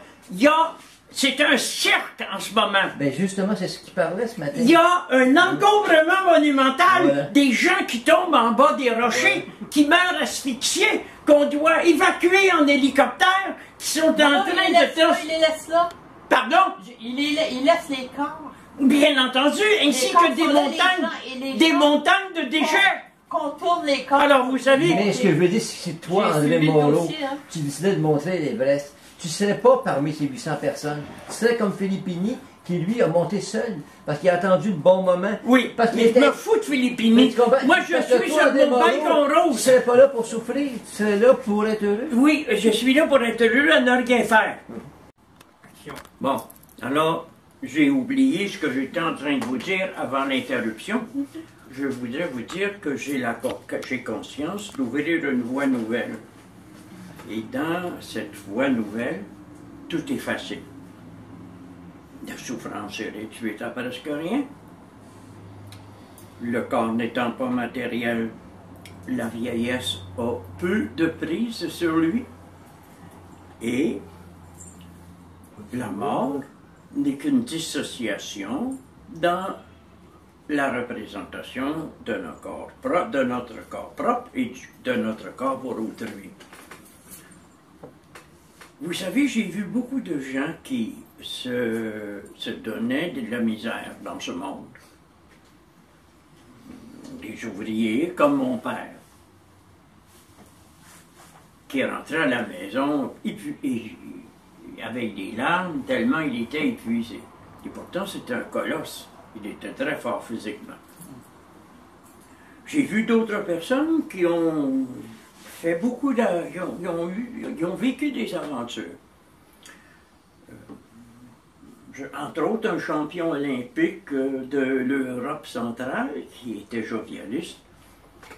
C'est un cirque en ce moment. Ben justement, c'est ce qu'il parlait ce matin. Il y a un encombrement monumental, des gens qui tombent en bas des rochers, qui meurent asphyxiés, qu'on doit évacuer en hélicoptère, qui sont en train de... Il les laisse là. Pardon? Il laisse les corps. Bien entendu, ainsi que des montagnes de déchets. Qu'on tourne les corps. Alors, vous savez... Mais ce que je veux dire, c'est que toi, André Monroe, tu décidais de montrer l'Everest. Tu ne serais pas parmi ces 800 personnes. Tu serais comme Filippini, qui lui a monté seul, parce qu'il a attendu le bon moment. Oui, parce qu'il me fout de Filippini. Moi, je suis sur mon balcon rose. Tu ne serais pas là pour souffrir, tu serais là pour être heureux. Oui, je suis là pour être heureux à ne rien faire. Bon, alors, j'ai oublié ce que j'étais en train de vous dire avant l'interruption. Je voudrais vous dire que j'ai conscience d'ouvrir une voie nouvelle. Et dans cette voie nouvelle, tout est facile. La souffrance est réduite à presque rien. Le corps n'étant pas matériel, la vieillesse a peu de prise sur lui. Et la mort n'est qu'une dissociation dans la représentation de notre corps propre et de notre corps pour autrui. Vous savez, j'ai vu beaucoup de gens qui se donnaient de la misère dans ce monde. Des ouvriers comme mon père, qui rentrait à la maison avec des larmes tellement il était épuisé. Et pourtant, c'était un colosse. Il était très fort physiquement. J'ai vu d'autres personnes qui ont fait beaucoup ils ont vécu des aventures. Entre autres, un champion olympique de l'Europe centrale, qui était jovialiste,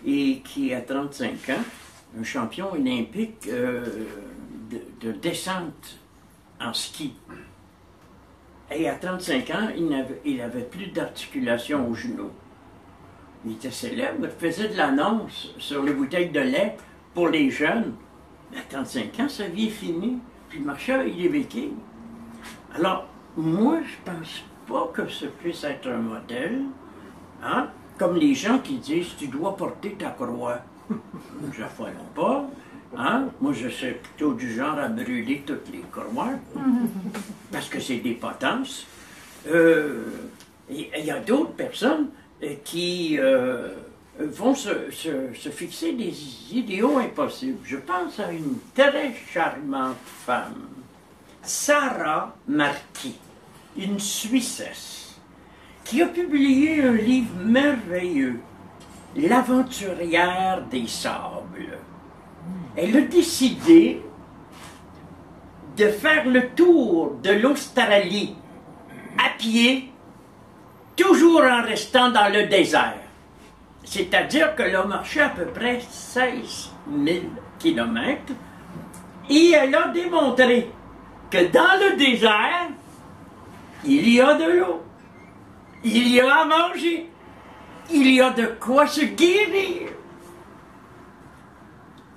et qui, à 35 ans, un champion olympique de descente en ski. Et à 35 ans, il n'avait plus d'articulation au genou. Il était célèbre, il faisait de l'annonce sur les bouteilles de lait pour les jeunes. À 35 ans, sa vie est finie. Puis il marchait avec les béquilles. Alors, moi, je pense pas que ce puisse être un modèle. Hein? Comme les gens qui disent, tu dois porter ta croix. Je ne pas. Hein? Moi, je suis plutôt du genre à brûler toutes les croix. Parce que c'est des potences. Il y a d'autres personnes qui vont se fixer des idéaux impossibles. Je pense à une très charmante femme, Sarah Marquis, une Suissesse, qui a publié un livre merveilleux, L'aventurière des sables. Elle a décidé de faire le tour de l'Australie à pied, toujours en restant dans le désert. C'est-à-dire qu'elle a marché à peu près 16 000 kilomètres et elle a démontré que dans le désert, il y a de l'eau, il y a à manger, il y a de quoi se guérir.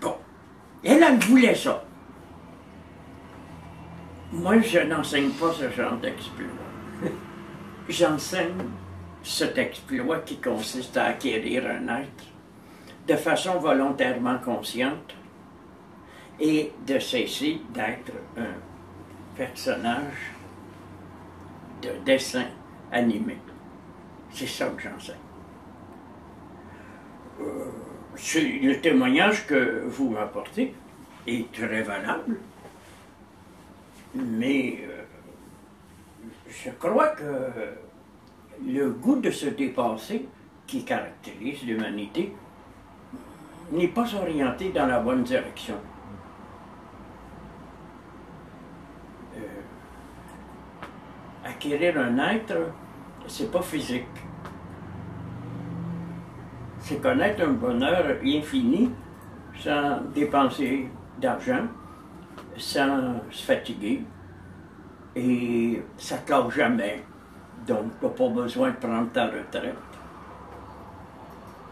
Bon, elle voulait ça. Moi, je n'enseigne pas ce genre d'exploit. J'enseigne cet exploit qui consiste à acquérir un être de façon volontairement consciente et de cesser d'être un personnage de dessin animé. C'est ça que j'enseigne. Le témoignage que vous m'apportez est très valable, mais je crois que le goût de se dépasser qui caractérise l'humanité n'est pas orienté dans la bonne direction. Acquérir un être, c'est pas physique. C'est connaître un bonheur infini sans dépenser d'argent, sans se fatiguer, et ça ne te lâche jamais. Donc, tu n'as pas besoin de prendre ta retraite.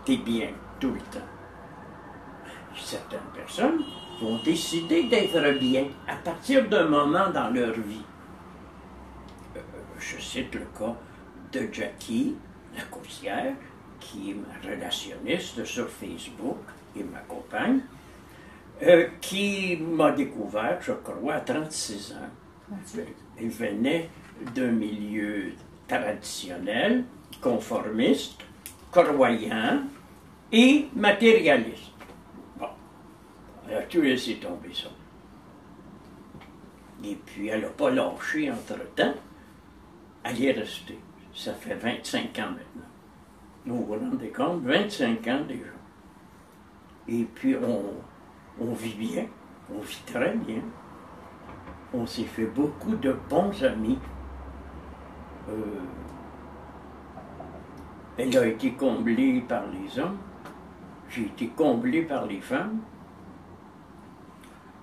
Tu es bien tout le temps. Certaines personnes vont décider d'être bien à partir d'un moment dans leur vie. Je cite le cas de Jackie, la coursière, qui est ma relationniste sur Facebook et ma compagne, qui m'a découvert, je crois, à 36 ans. Elle venait d'un milieu traditionnel, conformiste, croyant et matérialiste. Bon, elle a tout laissé tomber ça. Et puis elle n'a pas lâché entre-temps. Elle est restée. Ça fait 25 ans maintenant. Vous vous rendez compte? 25 ans déjà. Et puis on vit bien, on vit très bien. On s'est fait beaucoup de bons amis. Elle a été comblée par les hommes. J'ai été comblé par les femmes.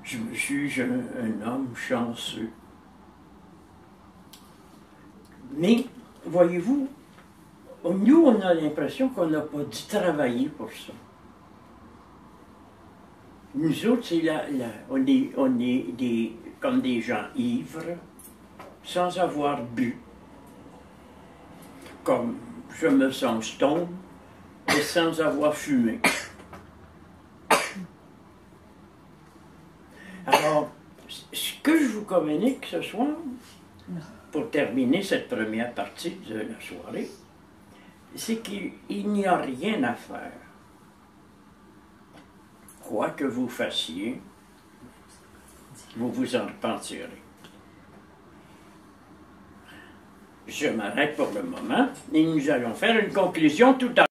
Je me juge un homme chanceux. Mais, voyez-vous, nous, on a l'impression qu'on n'a pas dû travailler pour ça. Nous autres, on est comme des gens ivres, sans avoir bu. Comme je me sens stone, et sans avoir fumé. Alors, ce que je vous communique ce soir, pour terminer cette première partie de la soirée, c'est qu'il n'y a rien à faire. Quoi que vous fassiez, vous vous en repentirez. Je m'arrête pour le moment et nous allons faire une conclusion tout à l'heure.